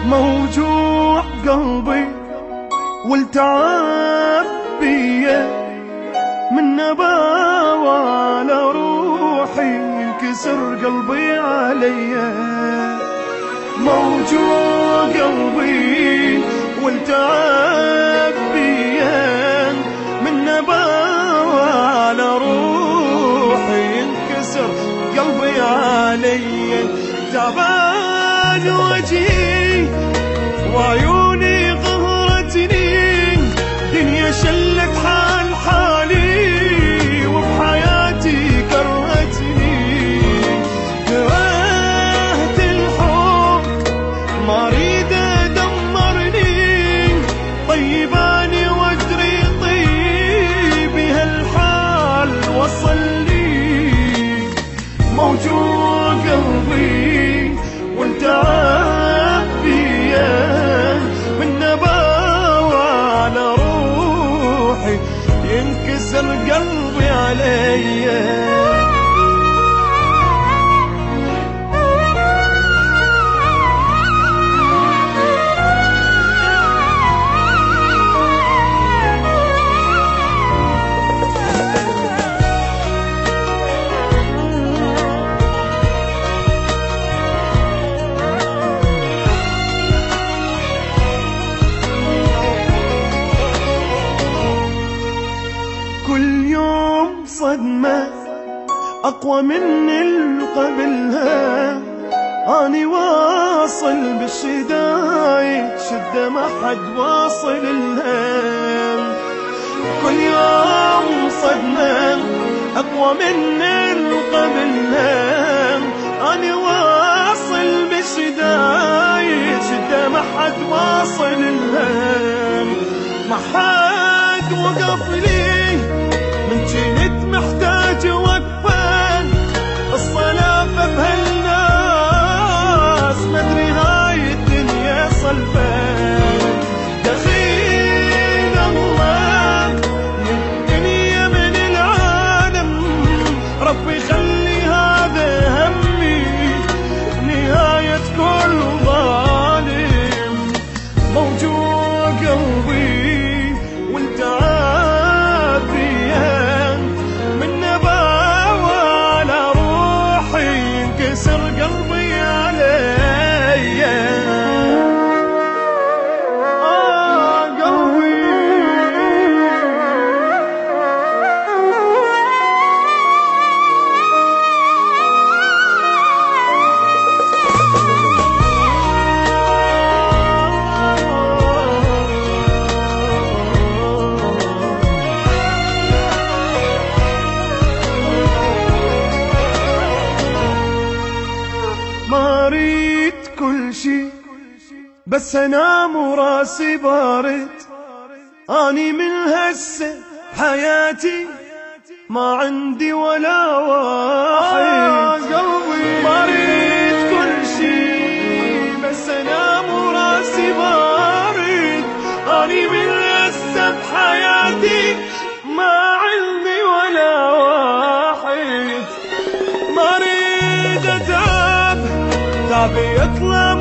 موجوع قلبي والتعب بيا من نباوة على روحي ينكسر قلبي عليا. موجوع قلبي والتعب بيا من نباوة على روحي ينكسر قلبي عليا. تعبان وجهي وعيوني قهرتني، دنيا شلت حال حالي وبحياتي كرهتني. كرهت الحب ما اريد دمرني، طيباني وادري طيبي هالحال وصلني. موجوع قلبي والتعب بيا من نباوة على روحي ينكسر قلبي عليا. كل يوم صدمة أقوى من اللي قبلها، أني واصل بالشدايد شدة ما حد واصل لها. كل يوم صدمة أقوى من اللي قبلها، أني واصل بالشدايد شدة ما حد واصل لها. ما حد وقف لي من جنت محتاج وقفة، الصلابة بهالناس مدري هاي الدنيا صلبان. دخيل الله من الدنيا من العالم، ربي خلي هذا همي نهاية كل ظالم. موجوع قلبي والتعب بيا من نباوة على روحي ينكسر قلبي عليا. قلبي ما اريد كل شي بس انام وراسي بارد، اني من هسه حياتي ما عندي ولا واحد. قلبي ما اريد كل شي بس انام وراسي بارد، اني من هسه بحياتي ما عندي ولا واحد. ما اريد اتعب تعبي يطلع